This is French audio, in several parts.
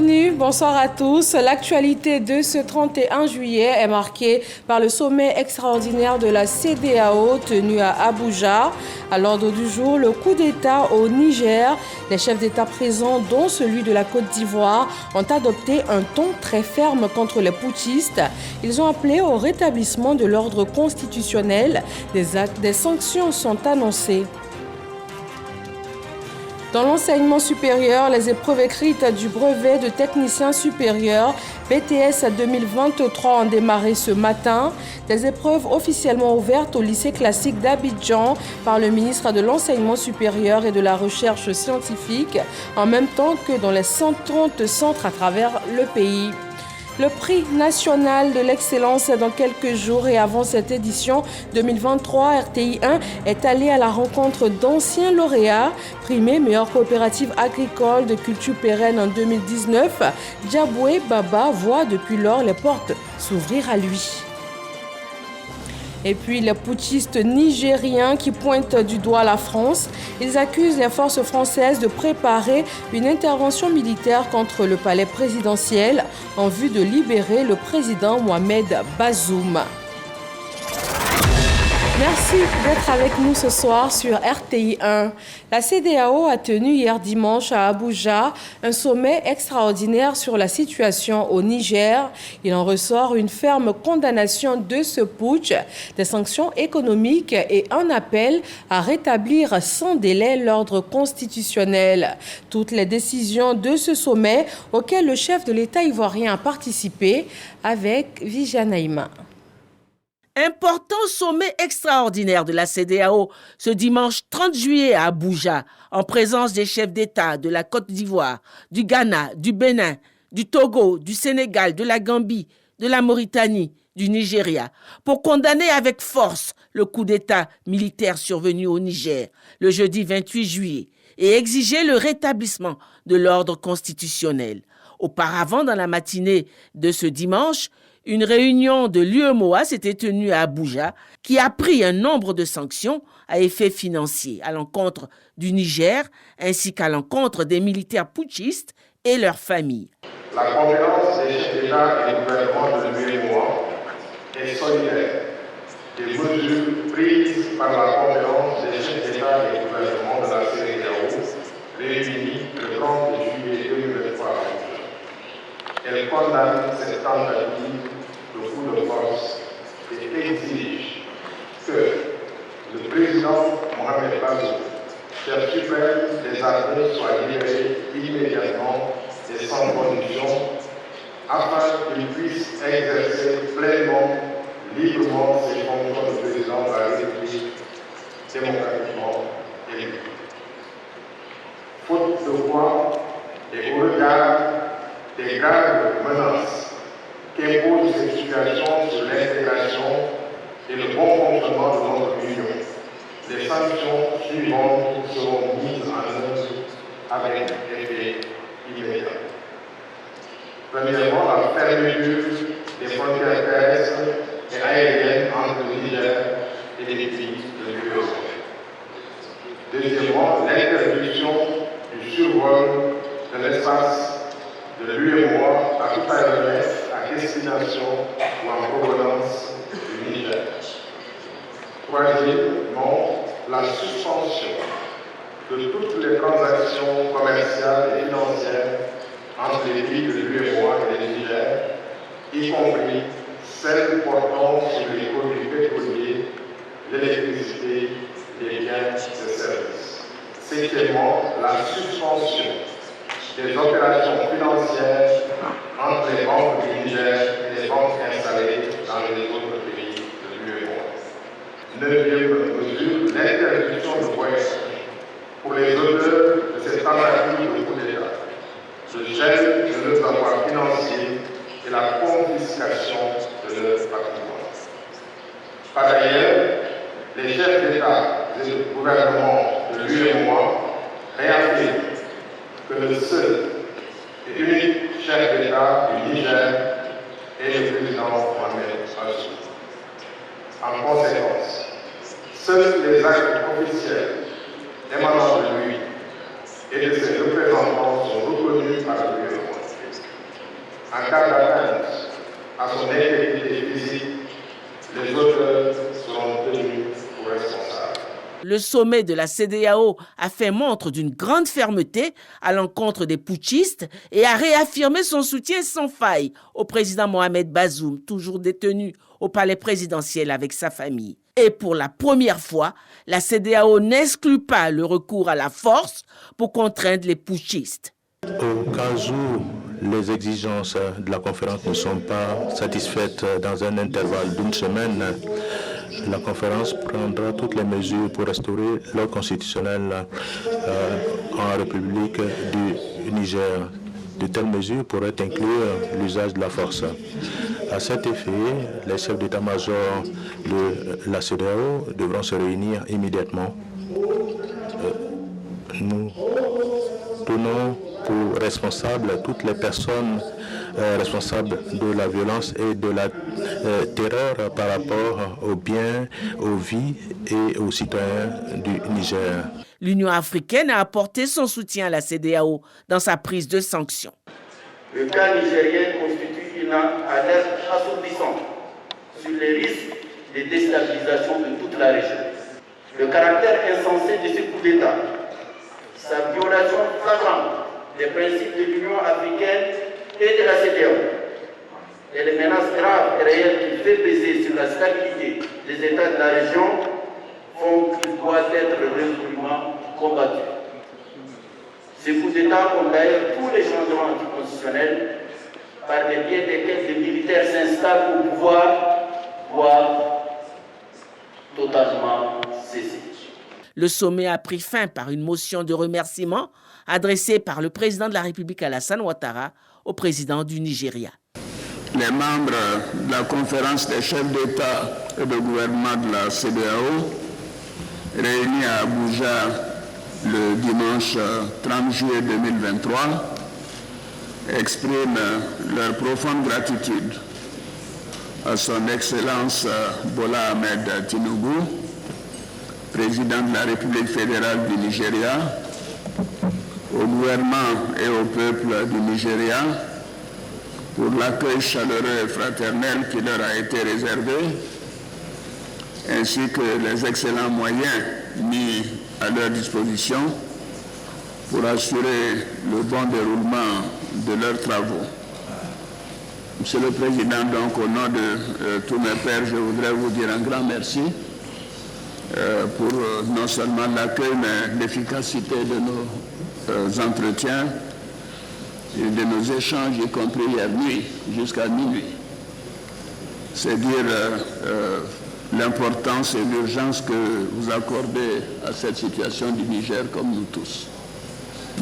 bienvenue, bonsoir à tous. L'actualité de ce 31 juillet est marquée par le sommet extraordinaire de la CEDEAO tenu à Abuja. À l'ordre du jour, le coup d'État au Niger. Les chefs d'État présents, dont celui de la Côte d'Ivoire, ont adopté un ton très ferme contre les putschistes. Ils ont appelé au rétablissement de l'ordre constitutionnel. Des sanctions sont annoncées. Dans l'enseignement supérieur, les épreuves écrites du brevet de technicien supérieur BTS 2023 ont démarré ce matin. Des épreuves officiellement ouvertes au lycée classique d'Abidjan par le ministre de l'Enseignement supérieur et de la Recherche scientifique, en même temps que dans les 130 centres à travers le pays. Le prix national de l'excellence est dans quelques jours et avant cette édition 2023, RTI 1 est allé à la rencontre d'anciens lauréats. Primé meilleure coopérative agricole de culture pérenne en 2019, Djaboué Baba voit depuis lors les portes s'ouvrir à lui. Et puis les putschistes nigériens qui pointent du doigt la France. Ils accusent les forces françaises de préparer une intervention militaire contre le palais présidentiel en vue de libérer le président Mohamed Bazoum. Merci d'être avec nous ce soir sur RTI 1. La CEDEAO a tenu hier dimanche à Abuja un sommet extraordinaire sur la situation au Niger. Il en ressort une ferme condamnation de ce putsch, des sanctions économiques et un appel à rétablir sans délai l'ordre constitutionnel. Toutes les décisions de ce sommet auquel le chef de l'État ivoirien a participé avec Vijanaïma. Important sommet extraordinaire de la CEDEAO ce dimanche 30 juillet à Abuja, en présence des chefs d'État de la Côte d'Ivoire, du Ghana, du Bénin, du Togo, du Sénégal, de la Gambie, de la Mauritanie, du Nigeria, pour condamner avec force le coup d'État militaire survenu au Niger le jeudi 28 juillet et exiger le rétablissement de l'ordre constitutionnel. Auparavant, dans la matinée de ce dimanche, une réunion de l'UEMOA s'était tenue à Abuja qui a pris un nombre de sanctions à effet financier à l'encontre du Niger ainsi qu'à l'encontre des militaires putschistes et leurs familles. La conférence des chefs d'État et de gouvernement de l'UEMOA est solidaire des mesures prises par la conférence des chefs d'État et de gouvernement de la CEDEAO réunie le 30 juillet 2023 à Abuja. Elle condamne cette tentative de coup de force et exige que le président Mohamed Bazoum, chef suprême des armées, soit libéré immédiatement et sans condition afin qu'il puisse exercer pleinement, librement ses fonctions de président de la République démocratiquement élue. Faute de quoi, et au regard des graves menaces qu'impose cette situation sur l'intégration et le bon fonctionnement de notre Union, les sanctions suivantes seront mises en œuvre avec effet immédiat. Premièrement, la fermeture des frontières terrestres et aériennes entre le Niger et les pays de l'Union européenne. Deuxièmement, l'interdiction du survol de l'espace de l'UEMOA à tout aéronef à destination ou en provenance du Niger. Troisièmement, la suspension de toutes les transactions commerciales et financières entre les pays de l'UEMOA et le Niger, y compris celles portant sur les produits pétroliers, l'électricité, les biens et services. Cinquièmement, la suspension des opérations financières entre les banques du Niger et les banques installées dans les autres pays de l'UEMOA. Neuvième mesure, l'interdiction de voyage pour les auteurs de cette tentative de coup d'État, le gel de leurs avoirs financiers et la confiscation de leur patrimoine. Par ailleurs, les chefs d'État et de gouvernement de l'UEMOA réaffirment que le seul et unique chef d'État du Niger est le président Mohamed Bazoum. En conséquence, seuls les actes officiels émanant de lui et de ses représentants sont reconnus par le gouvernement. En cas d'atteinte à son intégrité physique, les auteurs seront tenus pour responsables. Le sommet de la CEDEAO a fait montre d'une grande fermeté à l'encontre des putschistes et a réaffirmé son soutien sans faille au président Mohamed Bazoum, toujours détenu au palais présidentiel avec sa famille. Et pour la première fois, la CEDEAO n'exclut pas le recours à la force pour contraindre les putschistes. Au cas où les exigences de la conférence ne sont pas satisfaites dans un intervalle d'une semaine, la conférence prendra toutes les mesures pour restaurer l'ordre constitutionnel en République du Niger. De telles mesures pourraient inclure l'usage de la force. À cet effet, les chefs d'état-major de la CEDEAO devront se réunir immédiatement. Nous tenons pour responsables toutes les personnes responsables de la violence et de la terreur par rapport aux biens, aux vies et aux citoyens du Niger. L'Union africaine a apporté son soutien à la CEDEAO dans sa prise de sanctions. Le cas nigérien constitue une alerte assourdissante sur les risques de déstabilisation de toute la région. Le caractère insensé de ce coup d'État, sa violation flagrante des principes de l'Union africaine et de la CEDEAO, et les menaces graves et réelles qu'il fait peser sur la stabilité des États de la région font qu'il doit être résolument combattu. Ces coups d'État, comme d'ailleurs tous les changements anticonstitutionnels, par le biais desquels des militaires s'installent au pouvoir, doivent totalement cesser. Le sommet a pris fin par une motion de remerciement adressée par le président de la République Alassane Ouattara au président du Nigeria. Les membres de la conférence des chefs d'État et de gouvernement de la CEDEAO, réunis à Abuja le dimanche 30 juillet 2023, expriment leur profonde gratitude à son Excellence Bola Ahmed Tinubu, président de la République fédérale du Nigeria, au gouvernement et au peuple du Nigeria pour l'accueil chaleureux et fraternel qui leur a été réservé, ainsi que les excellents moyens mis à leur disposition pour assurer le bon déroulement de leurs travaux. Monsieur le Président, donc au nom de tous mes pairs, je voudrais vous dire un grand merci pour non seulement l'accueil, mais l'efficacité de nos entretiens et de nos échanges, y compris hier nuit, jusqu'à minuit. C'est dire l'importance et l'urgence que vous accordez à cette situation du Niger, comme nous tous.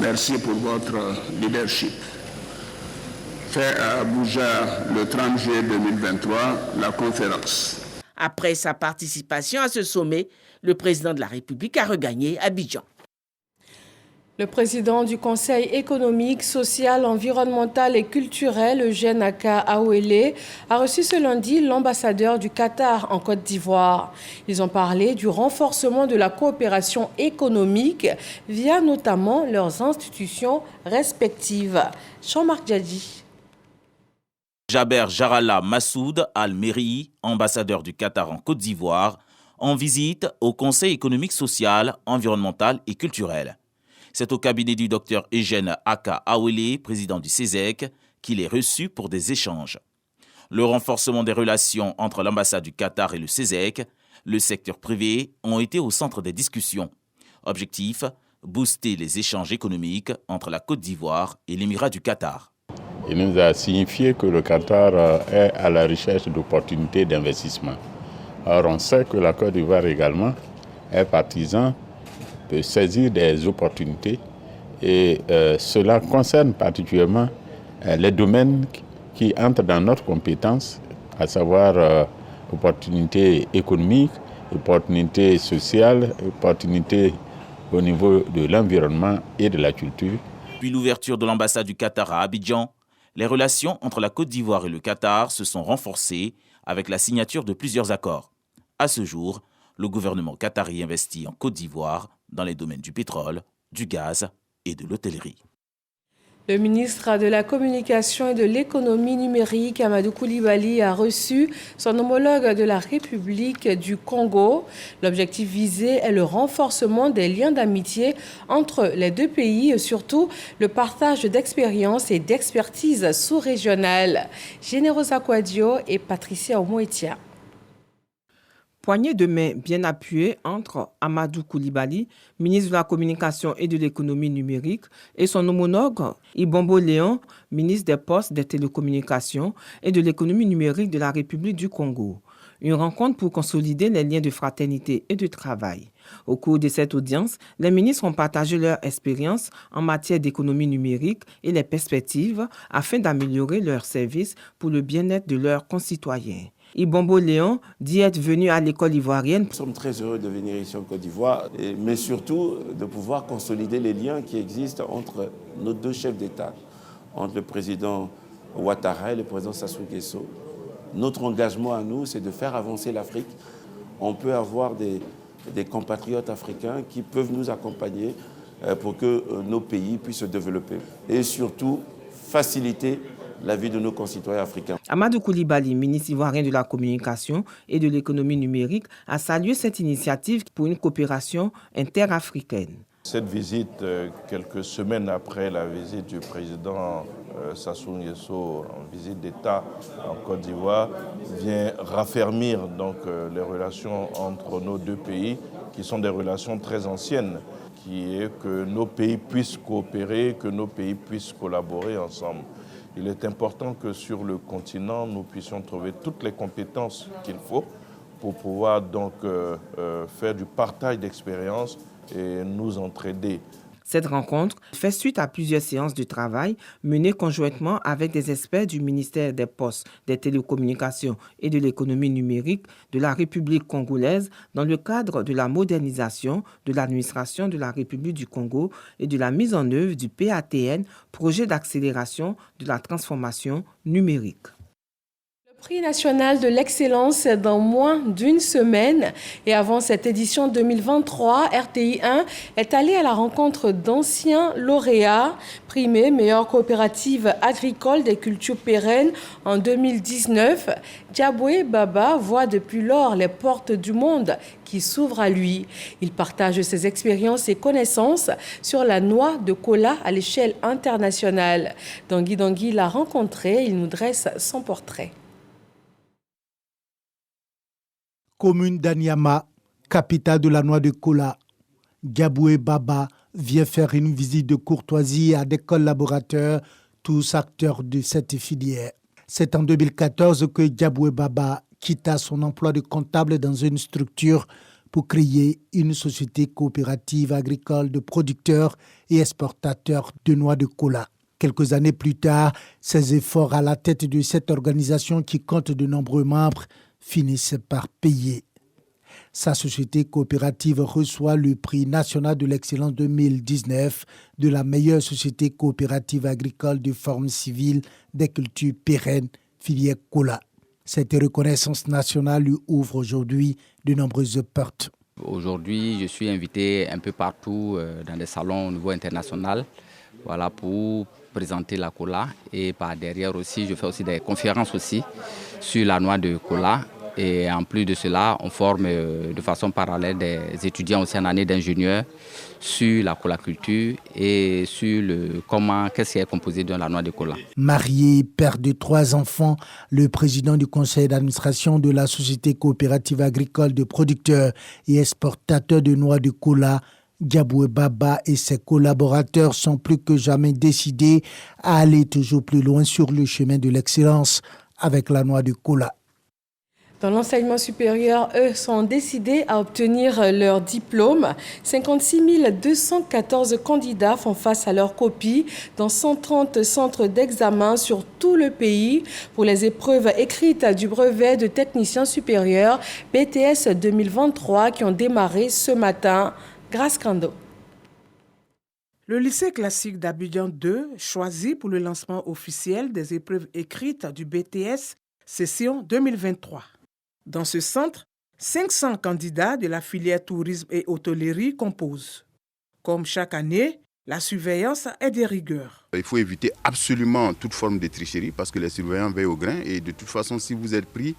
Merci pour votre leadership. Fait à Abuja le 30 juillet 2023, la conférence. Après sa participation à ce sommet, le président de la République a regagné Abidjan. Le président du Conseil économique, social, environnemental et culturel, Eugène Aka Awele, a reçu ce lundi l'ambassadeur du Qatar en Côte d'Ivoire. Ils ont parlé du renforcement de la coopération économique via notamment leurs institutions respectives. Jean-Marc Djadji. Jaber Jarala Massoud Al-Meri, ambassadeur du Qatar en Côte d'Ivoire, en visite au Conseil économique, social, environnemental et culturel. C'est au cabinet du docteur Eugène Aka Awele, président du CESEC, qu'il est reçu pour des échanges. Le renforcement des relations entre l'ambassade du Qatar et le CESEC, le secteur privé, ont été au centre des discussions. Objectif, booster les échanges économiques entre la Côte d'Ivoire et l'Émirat du Qatar. Il nous a signifié que le Qatar est à la recherche d'opportunités d'investissement. Or, on sait que la Côte d'Ivoire également est partisan de saisir des opportunités et cela concerne particulièrement les domaines qui entrent dans notre compétence, à savoir opportunités économiques, opportunités sociales, opportunités au niveau de l'environnement et de la culture. Depuis l'ouverture de l'ambassade du Qatar à Abidjan, les relations entre la Côte d'Ivoire et le Qatar se sont renforcées avec la signature de plusieurs accords. À ce jour, le gouvernement qatari investit en Côte d'Ivoire dans les domaines du pétrole, du gaz et de l'hôtellerie. Le ministre de la Communication et de l'Économie numérique, Amadou Coulibaly, a reçu son homologue de la République du Congo. L'objectif visé est le renforcement des liens d'amitié entre les deux pays et surtout le partage d'expériences et d'expertise sous-régionales. Générosa Kouadio et Patricia Omoetia. Poignée de main bien appuyée entre Amadou Coulibaly, ministre de la Communication et de l'Économie numérique, et son homologue Ibombo Léon, ministre des Postes, des Télécommunications et de l'Économie numérique de la République du Congo. Une rencontre pour consolider les liens de fraternité et de travail. Au cours de cette audience, les ministres ont partagé leur expérience en matière d'économie numérique et les perspectives afin d'améliorer leurs services pour le bien-être de leurs concitoyens. Ibombo Léon dit être venu à l'école ivoirienne. Nous sommes très heureux de venir ici en Côte d'Ivoire, mais surtout de pouvoir consolider les liens qui existent entre nos deux chefs d'État, entre le président Ouattara et le président Sassou Nguesso. Notre engagement à nous, c'est de faire avancer l'Afrique. On peut avoir des compatriotes africains qui peuvent nous accompagner pour que nos pays puissent se développer et surtout faciliter la vie de nos concitoyens africains. Amadou Coulibaly, ministre ivoirien de la Communication et de l'Économie numérique, a salué cette initiative pour une coopération interafricaine. Cette visite, quelques semaines après la visite du président Sassou Nguesso en visite d'État en Côte d'Ivoire, vient raffermir donc les relations entre nos deux pays, qui sont des relations très anciennes, qui est que nos pays puissent coopérer, que nos pays puissent collaborer ensemble. Il est important que sur le continent, nous puissions trouver toutes les compétences qu'il faut pour pouvoir donc faire du partage d'expériences et nous entraider. Cette rencontre fait suite à plusieurs séances de travail menées conjointement avec des experts du ministère des Postes, des Télécommunications et de l'Économie numérique de la République congolaise dans le cadre de la modernisation de l'administration de la République du Congo et de la mise en œuvre du PATN, projet d'accélération de la transformation numérique. Prix national de l'excellence dans moins d'une semaine. Et avant cette édition 2023, RTI 1 est allé à la rencontre d'anciens lauréats, primés meilleure coopérative agricole des cultures pérennes en 2019. Diaboué Baba voit depuis lors les portes du monde qui s'ouvrent à lui. Il partage ses expériences et connaissances sur la noix de cola à l'échelle internationale. Dangui Dangui l'a rencontré, il nous dresse son portrait. Commune d'Anyama, capitale de la noix de cola, Diaboué Baba vient faire une visite de courtoisie à des collaborateurs, tous acteurs de cette filière. C'est en 2014 que Diaboué Baba quitta son emploi de comptable dans une structure pour créer une société coopérative agricole de producteurs et exportateurs de noix de cola. Quelques années plus tard, ses efforts à la tête de cette organisation qui compte de nombreux membres finissent par payer. Sa société coopérative reçoit le prix national de l'excellence 2019 de la meilleure société coopérative agricole de forme civile des cultures pérennes, filière cola. Cette reconnaissance nationale lui ouvre aujourd'hui de nombreuses portes. Aujourd'hui, je suis invité un peu partout dans des salons au niveau international, pour présenter la cola. Et par derrière aussi, je fais aussi des conférences aussi sur la noix de cola. Et en plus de cela, on forme de façon parallèle des étudiants aussi en année d'ingénieur sur la colaculture et sur qu'est-ce qui est composé de la noix de cola. Marié, père de 3 enfants, le président du conseil d'administration de la société coopérative agricole de producteurs et exportateurs de noix de cola, Diaboué Baba et ses collaborateurs sont plus que jamais décidés à aller toujours plus loin sur le chemin de l'excellence avec la noix de cola. Dans l'enseignement supérieur, eux sont décidés à obtenir leur diplôme. 56 214 candidats font face à leur copie dans 130 centres d'examen sur tout le pays pour les épreuves écrites du brevet de technicien supérieur BTS 2023 qui ont démarré ce matin. Grâce Kando. Le lycée classique d'Abidjan 2 choisi pour le lancement officiel des épreuves écrites du BTS session 2023. Dans ce centre, 500 candidats de la filière tourisme et hôtellerie composent. Comme chaque année, La surveillance est de rigueur. Il faut éviter absolument toute forme de tricherie parce que les surveillants veillent au grain et de toute façon, si vous êtes pris,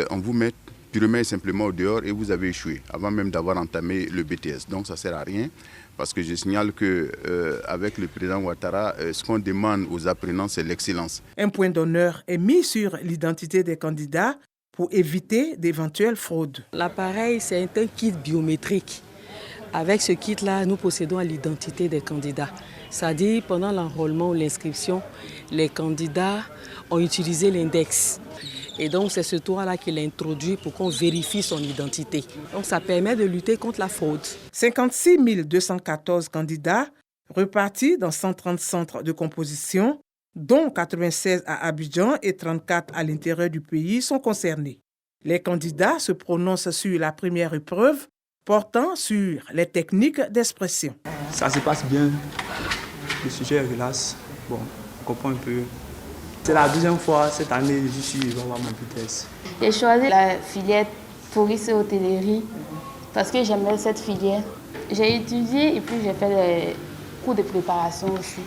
on vous met purement et simplement au dehors et vous avez échoué avant même d'avoir entamé le BTS. Donc ça ne sert à rien parce que je signale qu'avec le président Ouattara, ce qu'on demande aux apprenants, c'est l'excellence. Un point d'honneur est mis sur l'identité des candidats pour éviter d'éventuelles fraudes. L'appareil, c'est un kit biométrique. Avec ce kit-là, nous possédons l'identité des candidats. C'est-à-dire, pendant l'enrôlement ou l'inscription, les candidats ont utilisé l'index. Et donc, c'est ce tour-là qu'il a introduit pour qu'on vérifie son identité. Donc, ça permet de lutter contre la fraude. 56 214 candidats repartis dans 130 centres de composition, dont 96 à Abidjan et 34 à l'intérieur du pays, sont concernés. Les candidats se prononcent sur la première épreuve portant sur les techniques d'expression. Ça se passe bien. Le sujet est relax. Bon, on comprend un peu. C'est la deuxième fois cette année que je suis dans mon BTS. J'ai choisi la filière tourisme et hôtellerie parce que j'aimais cette filière. J'ai étudié et puis j'ai fait des cours de préparation aussi.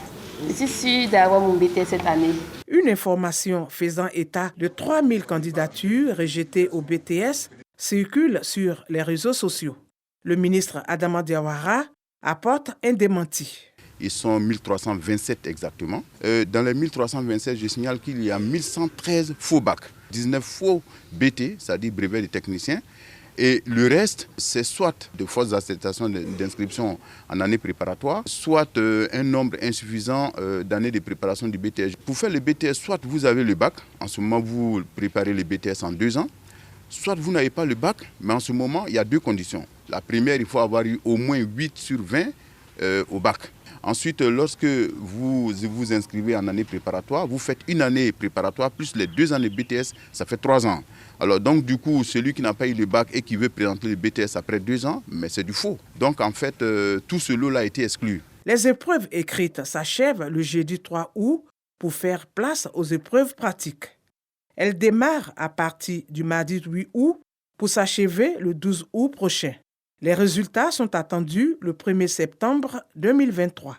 Je suis sûre d'avoir mon BTS cette année. Une information faisant état de 3000 candidatures rejetées au BTS circule sur les réseaux sociaux. Le ministre Adama Diawara apporte un démenti. Ils sont 1327 exactement. Dans les 1327, je signale qu'il y a 1113 faux bacs, 19 faux BT, c'est-à-dire brevet de technicien. Et le reste, c'est soit de fausses attestations d'inscription en année préparatoire, soit un nombre insuffisant d'années de préparation du BTS. Pour faire le BTS, soit vous avez le bac, en ce moment vous préparez le BTS en 2 ans, soit vous n'avez pas le bac, mais en ce moment, il y a 2 conditions. La première, il faut avoir eu au moins 8 sur 20 au bac. Ensuite, lorsque vous vous inscrivez en année préparatoire, vous faites une année préparatoire plus les 2 années BTS, ça fait 3 ans. Alors donc du coup, celui qui n'a pas eu le bac et qui veut présenter le BTS après 2 ans, mais c'est du faux. Donc en fait, tout ce lot-là a été exclu. Les épreuves écrites s'achèvent le jeudi 3 août pour faire place aux épreuves pratiques. Elles démarrent à partir du mardi 8 août pour s'achever le 12 août prochain. Les résultats sont attendus le 1er septembre 2023.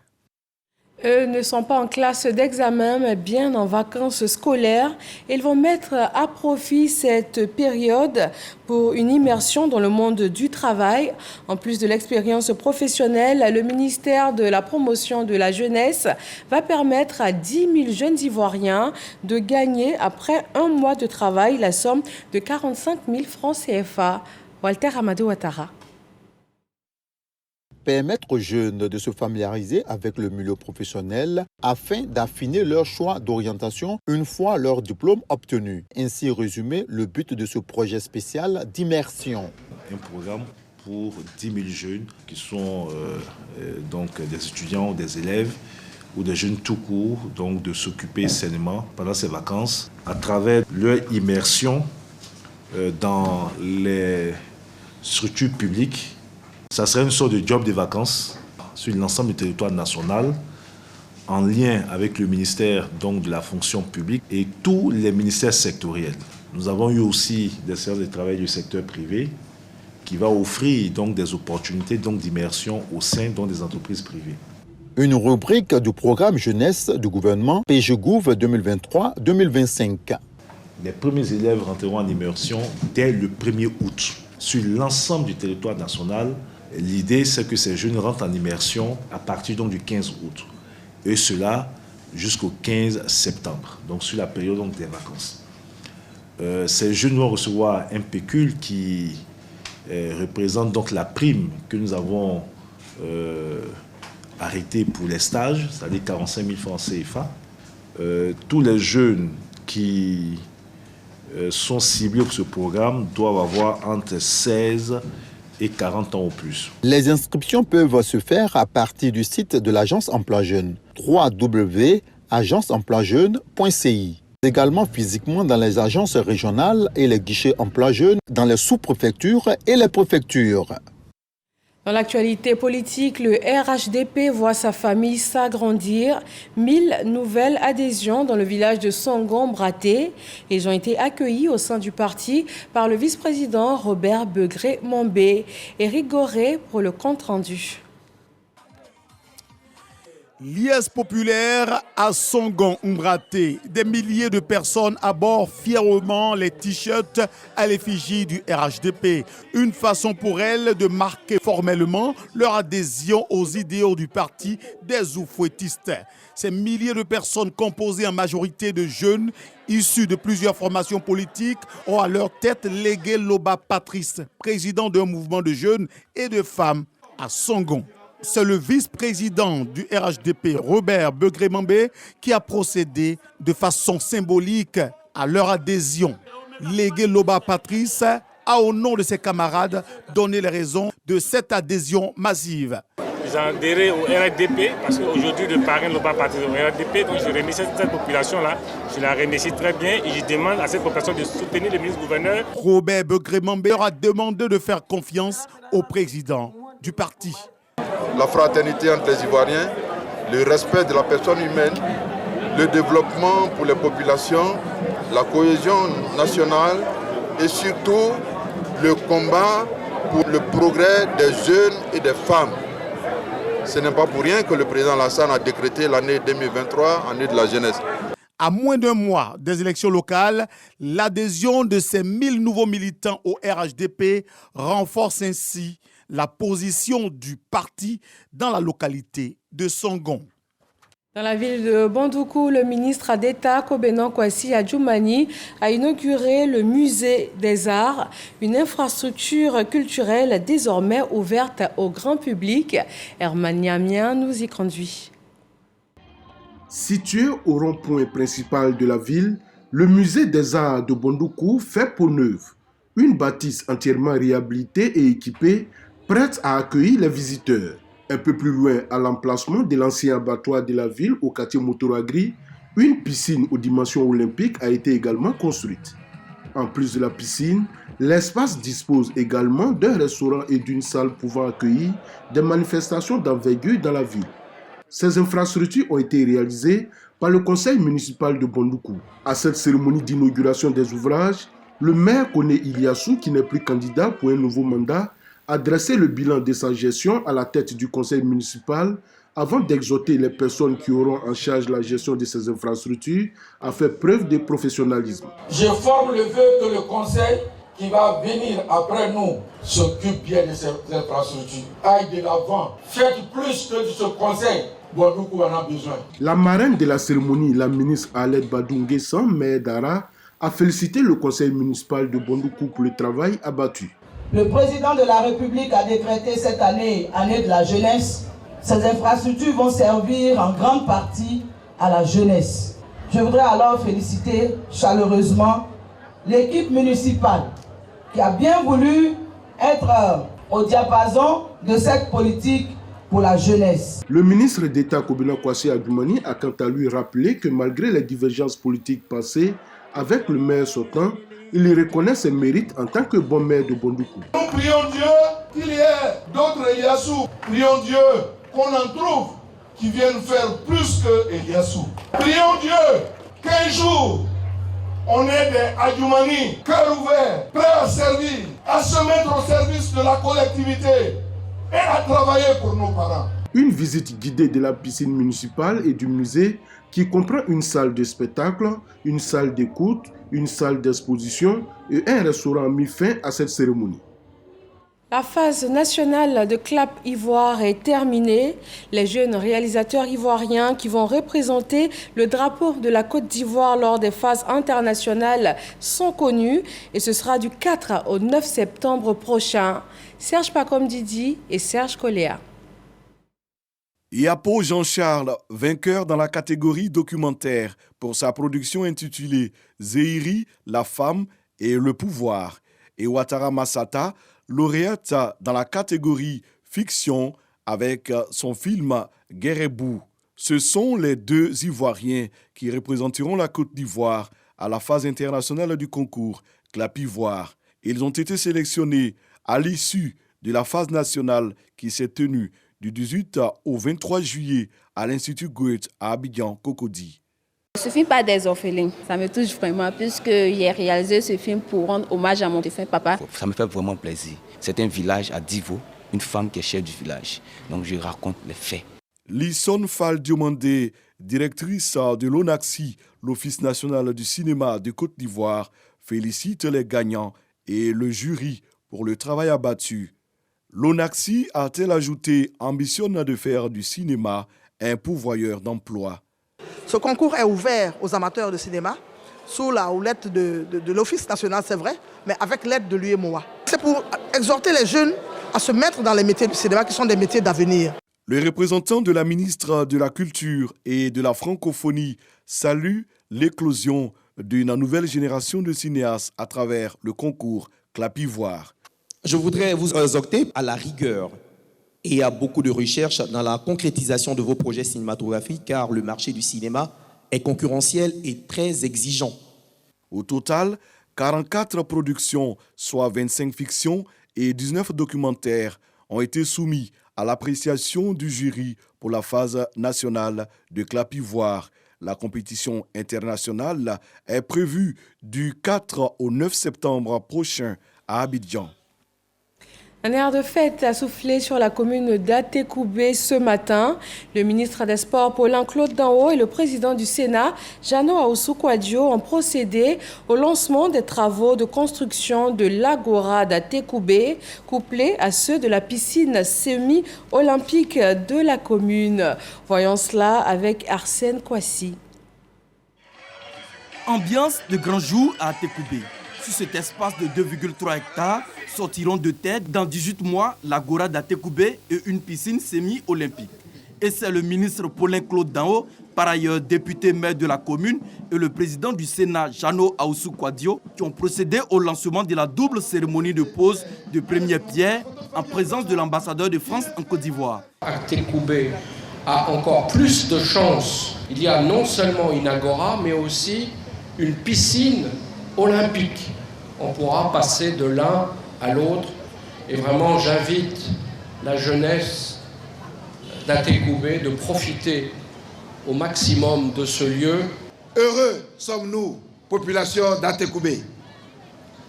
Eux ne sont pas en classe d'examen, mais bien en vacances scolaires. Ils vont mettre à profit cette période pour une immersion dans le monde du travail. En plus de l'expérience professionnelle, le ministère de la Promotion de la Jeunesse va permettre à 10 000 jeunes Ivoiriens de gagner, après 1 mois de travail, la somme de 45 000 francs CFA. Walter Amadou Ouattara. Permettre aux jeunes de se familiariser avec le milieu professionnel afin d'affiner leur choix d'orientation une fois leur diplôme obtenu. Ainsi résumé le but de ce projet spécial d'immersion. Un programme pour 10 000 jeunes qui sont donc des étudiants ou des élèves ou des jeunes tout court, donc de s'occuper sainement pendant ces vacances à travers leur immersion dans les structures publiques. Ça serait une sorte de job de vacances sur l'ensemble du territoire national en lien avec le ministère donc, de la fonction publique et tous les ministères sectoriels. Nous avons eu aussi des séances de travail du secteur privé qui va offrir donc, des opportunités d'immersion au sein donc, des entreprises privées. Une rubrique du programme jeunesse du gouvernement PGGouv 2023-2025. Les premiers élèves rentreront en immersion dès le 1er août sur l'ensemble du territoire national. L'idée, c'est que ces jeunes rentrent en immersion à partir donc, du 15 août. Et cela jusqu'au 15 septembre, donc sur la période donc, des vacances. Ces jeunes vont recevoir un pécule qui représente donc la prime que nous avons arrêtée pour les stages, c'est-à-dire 45 000 francs CFA. Tous les jeunes qui sont ciblés pour ce programme doivent avoir entre 16 et 40 ans au plus. Les inscriptions peuvent se faire à partir du site de l'Agence Emploi Jeune, www.agenceemploijeune.ci. Également physiquement dans les agences régionales et les guichets Emploi Jeune dans les sous-préfectures et les préfectures. Dans l'actualité politique, le RHDP voit sa famille s'agrandir. 1000 nouvelles adhésions dans le village de Songon-Braté. Ils ont été accueillis au sein du parti par le vice-président Robert Begré-Mombé. Éric Goré pour le compte-rendu. Liesse populaire à Songon Umbraté. Des milliers de personnes abordent fièrement les t-shirts à l'effigie du RHDP. Une façon pour elles de marquer formellement leur adhésion aux idéaux du parti des oufouettistes. Ces milliers de personnes composées en majorité de jeunes issus de plusieurs formations politiques ont à leur tête Légué Loba Patrice, président d'un mouvement de jeunes et de femmes à Songon. C'est le vice-président du RHDP, Robert Begré-Mambé, qui a procédé de façon symbolique à leur adhésion. Légué Loba Patrice a, au nom de ses camarades, donné les raisons de cette adhésion massive. Ils ont adhéré au RHDP parce qu'aujourd'hui, le parrain Loba Patrice au RHDP, donc je remercie cette population-là. Je la remercie très bien et je demande à cette population de soutenir le ministre-gouverneur. Robert Begré-Mambé leur a demandé de faire confiance au président du parti. La fraternité entre les Ivoiriens, le respect de la personne humaine, le développement pour les populations, la cohésion nationale et surtout le combat pour le progrès des jeunes et des femmes. Ce n'est pas pour rien que le président Lassane a décrété l'année 2023, année de la jeunesse. À moins d'un mois des élections locales, l'adhésion de ces 1000 nouveaux militants au RHDP renforce ainsi la position du parti dans la localité de Songon. Dans la ville de Bandoukou, le ministre d'État Kobenan Kwasi Adjoumani a inauguré le musée des arts, une infrastructure culturelle désormais ouverte au grand public. Herman Niamien nous y conduit. Situé au rond-point principal de la ville, le musée des arts de Bandoukou fait peau neuve. Une bâtisse entièrement réhabilitée et équipée, prête à accueillir les visiteurs. Un peu plus loin, à l'emplacement de l'ancien abattoir de la ville au quartier Motoragri, une piscine aux dimensions olympiques a été également construite. En plus de la piscine, l'espace dispose également d'un restaurant et d'une salle pouvant accueillir des manifestations d'envergure dans la ville. Ces infrastructures ont été réalisées par le conseil municipal de Bandoukou. À cette cérémonie d'inauguration des ouvrages, le maire Koné Iliassou, qui n'est plus candidat pour un nouveau mandat, a dressé le bilan de sa gestion à la tête du conseil municipal avant d'exhorter les personnes qui auront en charge la gestion de ces infrastructures à faire preuve de professionnalisme. Je forme le vœu que le conseil qui va venir après nous s'occupe bien de ces infrastructures. Aille de l'avant, faites plus que ce conseil. Bandoukou en a besoin. La marraine de la cérémonie, la ministre Aled Badou-Nguessan, maire d'Ara, a félicité le conseil municipal de Bandoukou pour le travail abattu. Le président de la République a décrété cette année, année de la jeunesse. Ces infrastructures vont servir en grande partie à la jeunesse. Je voudrais alors féliciter chaleureusement l'équipe municipale qui a bien voulu être au diapason de cette politique pour la jeunesse. Le ministre d'État Kobenan Kwasi Adjoumani a quant à lui rappelé que malgré les divergences politiques passées avec le maire sortant, il reconnaît ses mérites en tant que bon maire de Bandoukou. Nous prions Dieu qu'il y ait d'autres Eliassou. Prions Dieu qu'on en trouve qui viennent faire plus que Eliassou. Prions Dieu qu'un jour, on ait des Adjoumani, cœur ouvert, prêts à servir, à se mettre au service de la collectivité et à travailler pour nos parents. Une visite guidée de la piscine municipale et du musée qui comprend une salle de spectacle, une salle d'écoute, une salle d'exposition et un restaurant a mis fin à cette cérémonie. La phase nationale de Clap Ivoire est terminée. Les jeunes réalisateurs ivoiriens qui vont représenter le drapeau de la Côte d'Ivoire lors des phases internationales sont connus et ce sera du 4 au 9 septembre prochain. Serge Pacom Didi et Serge Coléa. Yapo Jean-Charles, vainqueur dans la catégorie documentaire pour sa production intitulée Zéhiri, la femme et le pouvoir. Et Ouattara Massata, lauréate dans la catégorie fiction avec son film Guérebou. Ce sont les deux Ivoiriens qui représenteront la Côte d'Ivoire à la phase internationale du concours Clap Ivoire. Ils ont été sélectionnés à l'issue de la phase nationale qui s'est tenue du 18 au 23 juillet à l'Institut Goethe à Abidjan-Cocody. Ce film Pas des orphelins, ça me touche vraiment puisque j'ai réalisé ce film pour rendre hommage à mon défunt papa. Ça me fait vraiment plaisir. C'est un village à Divo, une femme qui est chef du village. Donc je raconte les faits. Lisson Fall Diomandé, directrice de l'ONACSI, l'Office national du cinéma de Côte d'Ivoire, félicite les gagnants et le jury pour le travail abattu. L'ONACSI, a-t-elle ajouté, ambitionne de faire du cinéma un pourvoyeur d'emploi. Ce concours est ouvert aux amateurs de cinéma, sous la houlette de l'Office national, c'est vrai, mais avec l'aide de l'UEMOA. C'est pour exhorter les jeunes à se mettre dans les métiers du cinéma qui sont des métiers d'avenir. Le représentant de la ministre de la Culture et de la Francophonie salue l'éclosion d'une nouvelle génération de cinéastes à travers le concours Clapivoire. Je voudrais vous exhorter à la rigueur et à beaucoup de recherche dans la concrétisation de vos projets cinématographiques car le marché du cinéma est concurrentiel et très exigeant. Au total, 44 productions, soit 25 fictions et 19 documentaires, ont été soumis à l'appréciation du jury pour la phase nationale de Clapivoire. La compétition internationale est prévue du 4 au 9 septembre prochain à Abidjan. Un air de fête a soufflé sur la commune d'Atekoubé ce matin. Le ministre des Sports, Paulin-Claude Danho, et le président du Sénat, Jano Aoussou-Kouadio, ont procédé au lancement des travaux de construction de l'Agora d'Atekoubé, couplés à ceux de la piscine semi-olympique de la commune. Voyons cela avec Arsène Kouassi. Ambiance de grand jour à Atekoubé. Sur cet espace de 2,3 hectares, sortiront de tête dans 18 mois l'Agora d'Atekoubé et une piscine semi-olympique. Et c'est le ministre Paulin-Claude Danho, par ailleurs député maire de la commune, et le président du Sénat, Jano Aoussou-Kouadio, qui ont procédé au lancement de la double cérémonie de pose de première pierre en présence de l'ambassadeur de France en Côte d'Ivoire. Atekoubé a encore plus de chance. Il y a non seulement une agora, mais aussi une piscine olympique. On pourra passer de l'un à l'autre. Et vraiment, j'invite la jeunesse d'Atekoubé de profiter au maximum de ce lieu. Heureux sommes-nous, population d'Atekoubé,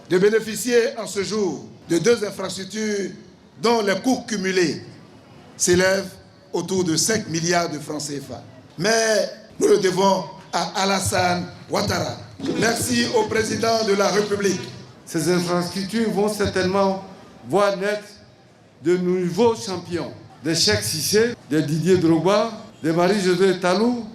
de bénéficier en ce jour de deux infrastructures dont les coûts cumulés s'élèvent autour de 5 milliards de francs CFA. Mais nous le devons à Alassane Ouattara. Merci au président de la République. Ces infrastructures vont certainement voir naître de nouveaux champions. Des Cheikh Cissé, des Didier Drogba, des Marie-Josée Talou,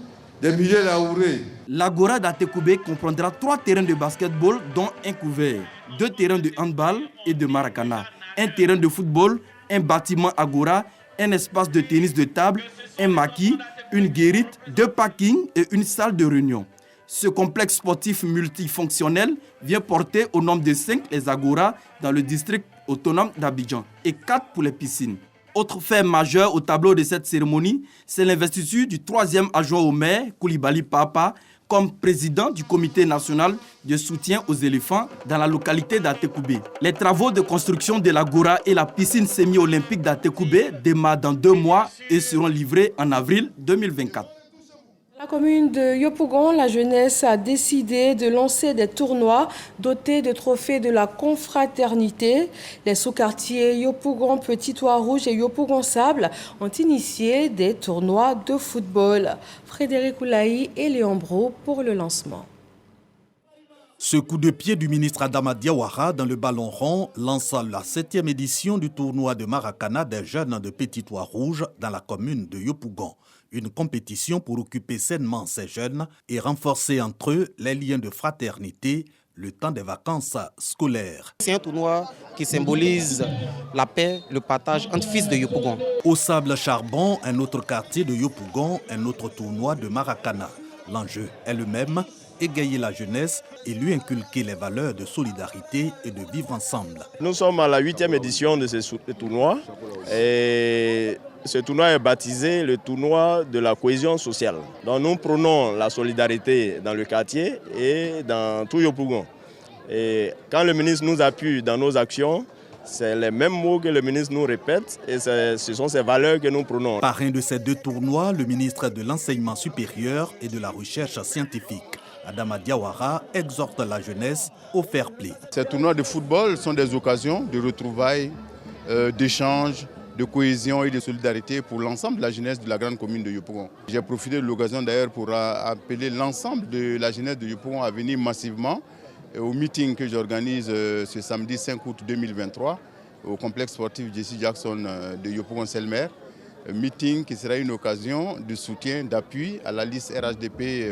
des Miguel Aouré. L'Agora d'Atekoubé comprendra 3 terrains de basketball dont un couvert, 2 terrains de handball et de maracana, un terrain de football, un bâtiment Agora, un espace de tennis de table, un maquis, une guérite, 2 parkings et une salle de réunion. Ce complexe sportif multifonctionnel vient porter au nombre de 5 les agoras dans le district autonome d'Abidjan et 4 pour les piscines. Autre fait majeur au tableau de cette cérémonie, c'est l'investiture du 3e adjoint au maire, Koulibaly Papa, comme président du comité national de soutien aux éléphants dans la localité d'Atekoubé. Les travaux de construction de l'Agora et la piscine semi-olympique d'Atekoubé démarrent dans 2 mois et seront livrés en avril 2024. La commune de Yopougon, la jeunesse a décidé de lancer des tournois dotés de trophées de la confraternité. Les sous-quartiers Yopougon, Petit Toit Rouge et Yopougon Sable ont initié des tournois de football. Frédéric Oulaï et Léon Bro pour le lancement. Ce coup de pied du ministre Adama Diawara dans le ballon rond lance la 7e édition du tournoi de Maracana des jeunes de Petit Toit Rouge dans la commune de Yopougon. Une compétition pour occuper sainement ces jeunes et renforcer entre eux les liens de fraternité le temps des vacances scolaires. C'est un tournoi qui symbolise la paix, le partage entre fils de Yopougon. Au Sable Charbon, un autre quartier de Yopougon, un autre tournoi de Maracana. L'enjeu est le même, égayer la jeunesse et lui inculquer les valeurs de solidarité et de vivre ensemble. Nous sommes à la 8e édition de ce tournoi et ce tournoi est baptisé le tournoi de la cohésion sociale. Donc nous prônons la solidarité dans le quartier et dans tout Yopougon. Et quand le ministre nous appuie dans nos actions, c'est les mêmes mots que le ministre nous répète et ce sont ces valeurs que nous prônons. Parrain de ces 2 tournois, le ministre de l'Enseignement supérieur et de la Recherche scientifique, Adama Diawara, exhorte la jeunesse au fair play. Ces tournois de football sont des occasions de retrouvailles, d'échanges, de cohésion et de solidarité pour l'ensemble de la jeunesse de la grande commune de Yopougon. J'ai profité de l'occasion d'ailleurs pour appeler l'ensemble de la jeunesse de Yopougon à venir massivement au meeting que j'organise ce samedi 5 août 2023 au complexe sportif Jesse Jackson de Yopougon-Selmer. Meeting qui sera une occasion de soutien, d'appui à la liste RHDP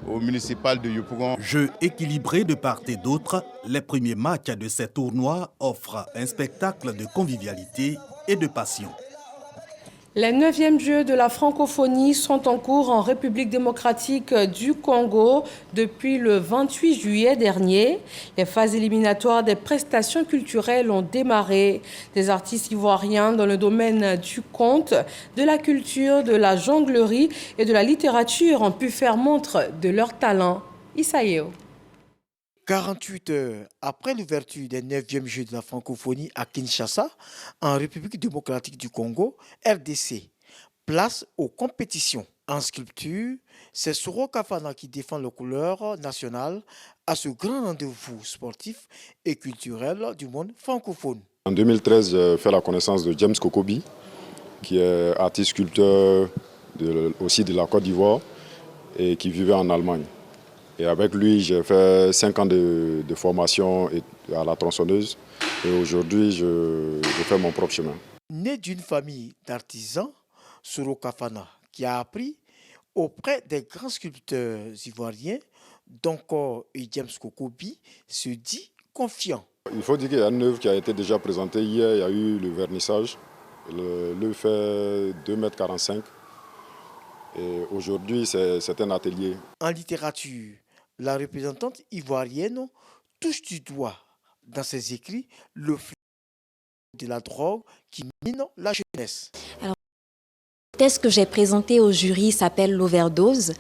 au municipal de Yopougon. Jeu équilibré de part et d'autre, les premiers matchs de ces tournois offrent un spectacle de convivialité et de passion. Les 9e Jeux de la francophonie sont en cours en République démocratique du Congo depuis le 28 juillet dernier. Les phases éliminatoires des prestations culturelles ont démarré. Des artistes ivoiriens dans le domaine du conte, de la culture, de la jonglerie et de la littérature ont pu faire montre de leur talent. Isaïo. 48 heures après l'ouverture des 9e Jeux de la francophonie à Kinshasa, en République démocratique du Congo, RDC, place aux compétitions. En sculpture, c'est Soro Kafana qui défend les couleurs nationales à ce grand rendez-vous sportif et culturel du monde francophone. En 2013, j'ai fait la connaissance de James Kokobi, qui est artiste sculpteur aussi de la Côte d'Ivoire et qui vivait en Allemagne. Et avec lui, j'ai fait 5 ans de formation à la tronçonneuse. Et aujourd'hui, je fais mon propre chemin. Né d'une famille d'artisans, Soro Kafana, qui a appris auprès des grands sculpteurs ivoiriens, Donkor et James Kokobi, se dit confiant. Il faut dire qu'il y a une œuvre qui a été déjà présentée hier. Il y a eu le vernissage. L'œuvre fait 2,45 m. Et aujourd'hui, c'est un atelier. En littérature, la représentante ivoirienne touche du doigt dans ses écrits le fléau de la drogue qui mine la jeunesse. Alors, le texte que j'ai présenté au jury s'appelle l'overdose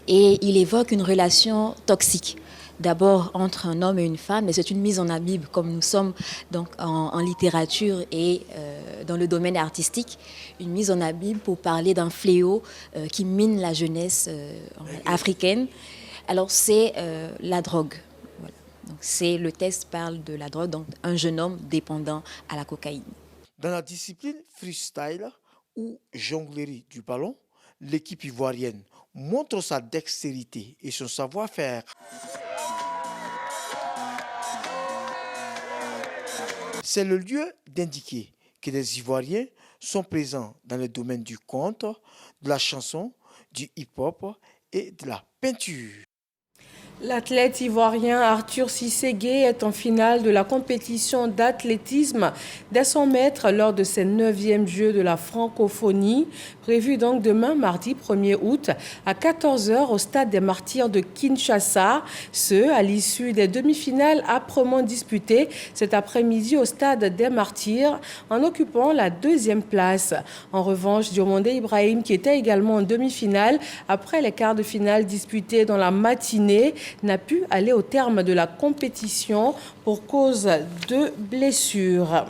et il évoque une relation toxique. D'abord entre un homme et une femme, mais c'est une mise en abîme comme nous sommes donc en littérature et dans le domaine artistique, une mise en abîme pour parler d'un fléau qui mine la jeunesse africaine. Alors c'est la drogue. Voilà. Donc le texte parle de la drogue, donc un jeune homme dépendant à la cocaïne. Dans la discipline freestyle ou jonglerie du ballon, l'équipe ivoirienne montre sa dextérité et son savoir-faire. C'est le lieu d'indiquer que les Ivoiriens sont présents dans le domaine du conte, de la chanson, du hip-hop et de la peinture. L'athlète ivoirien Arthur Cissé-Gué est en finale de la compétition d'athlétisme des 100 mètres lors de ses 9e Jeux de la francophonie, prévus donc demain, mardi 1er août, à 14 h au stade des Martyrs de Kinshasa. Ce, à l'issue des demi-finales âprement disputées cet après-midi au stade des Martyrs, en occupant la 2e place. En revanche, Diomandé Ibrahim, qui était également en demi-finale, après les quarts de finale disputés dans la matinée, n'a pu aller au terme de la compétition pour cause de blessures.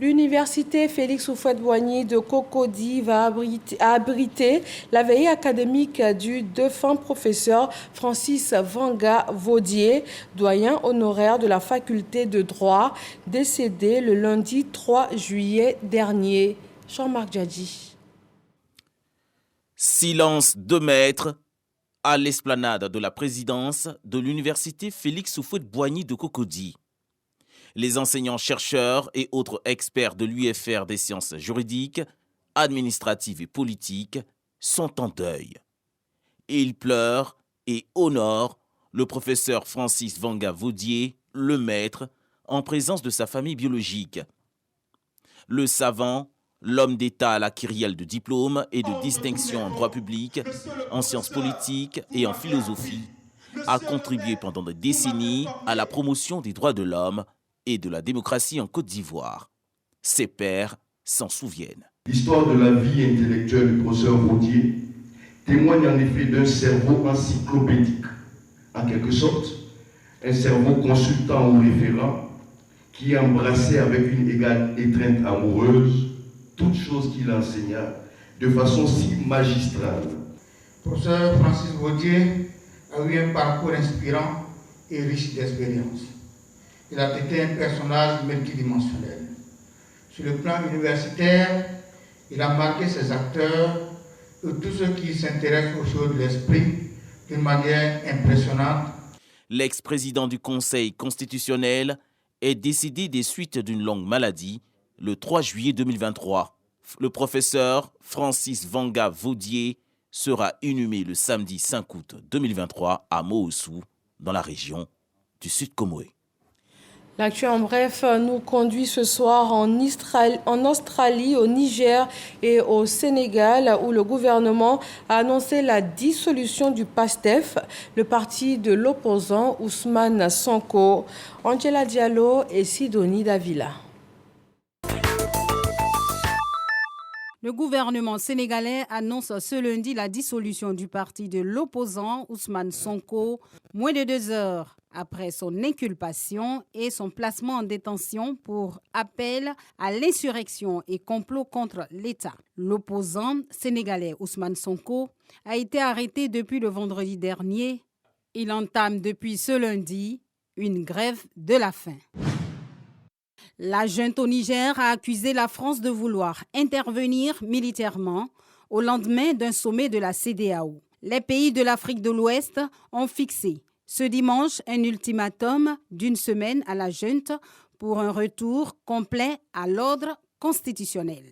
L'université Félix Houphouët-Boigny de Cocody va abriter la veillée académique du défunt professeur Francis Vanga Vaudier, doyen honoraire de la faculté de droit, décédé le lundi 3 juillet dernier. Jean-Marc Djadji. Silence de maître à l'esplanade de la présidence de l'université Félix Houphouët-Boigny de Cocody. Les enseignants-chercheurs et autres experts de l'UFR des sciences juridiques, administratives et politiques sont en deuil. Ils pleurent et honorent le professeur Francis Vanga Vaudier, le maître, en présence de sa famille biologique. Le savant, l'homme d'État à la kyrielle de diplômes et de distinctions en droit public, en sciences politiques et en philosophie, a contribué pendant des décennies à la promotion des droits de l'homme et de la démocratie en Côte d'Ivoire. Ses pairs s'en souviennent. L'histoire de la vie intellectuelle du professeur Vaudier témoigne en effet d'un cerveau encyclopédique, en quelque sorte, un cerveau consultant ou référent qui embrassait avec une égale étreinte amoureuse toutes choses qu'il enseigna de façon si magistrale. Le professeur Francis Vaudier a eu un parcours inspirant et riche d'expérience. Il a été un personnage multidimensionnel. Sur le plan universitaire, il a marqué ses acteurs et tous ceux qui s'intéressent aux choses de l'esprit d'une manière impressionnante. L'ex-président du Conseil constitutionnel est décédé des suites d'une longue maladie le 3 juillet 2023. Le professeur Francis Vanga Vaudier sera inhumé le samedi 5 août 2023 à Moossou, dans la région du Sud-Comoé. L'actu en bref nous conduit ce soir en Australie, au Niger et au Sénégal, où le gouvernement a annoncé la dissolution du PASTEF, le parti de l'opposant Ousmane Sonko. Angela Diallo et Sidonie Davila. Le gouvernement sénégalais annonce ce lundi la dissolution du parti de l'opposant Ousmane Sonko, moins de 2 heures après son inculpation et son placement en détention pour appel à l'insurrection et complot contre l'État. L'opposant sénégalais Ousmane Sonko a été arrêté depuis le vendredi dernier. Il entame depuis ce lundi une grève de la faim. La junte au Niger a accusé la France de vouloir intervenir militairement au lendemain d'un sommet de la CEDEAO. Les pays de l'Afrique de l'Ouest ont fixé ce dimanche un ultimatum d'1 semaine à la junte pour un retour complet à l'ordre constitutionnel.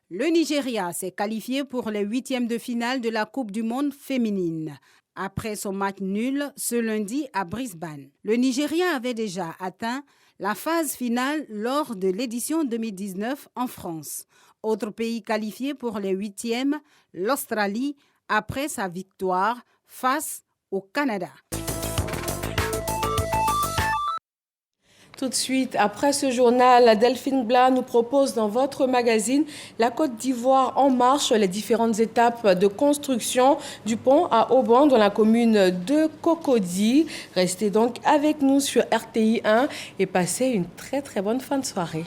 Le Nigeria s'est qualifié pour les 8e de finale de la Coupe du monde féminine. Après son match nul ce lundi à Brisbane, le Nigeria avait déjà atteint la phase finale lors de l'édition 2019 en France. Autre pays qualifié pour les 8e, l'Australie, après sa victoire face au Canada. Tout de suite, après ce journal, Delphine Blas nous propose dans votre magazine La Côte d'Ivoire en marche, les différentes étapes de construction du pont à Auban dans la commune de Cocody. Restez donc avec nous sur RTI 1 et passez une très bonne fin de soirée.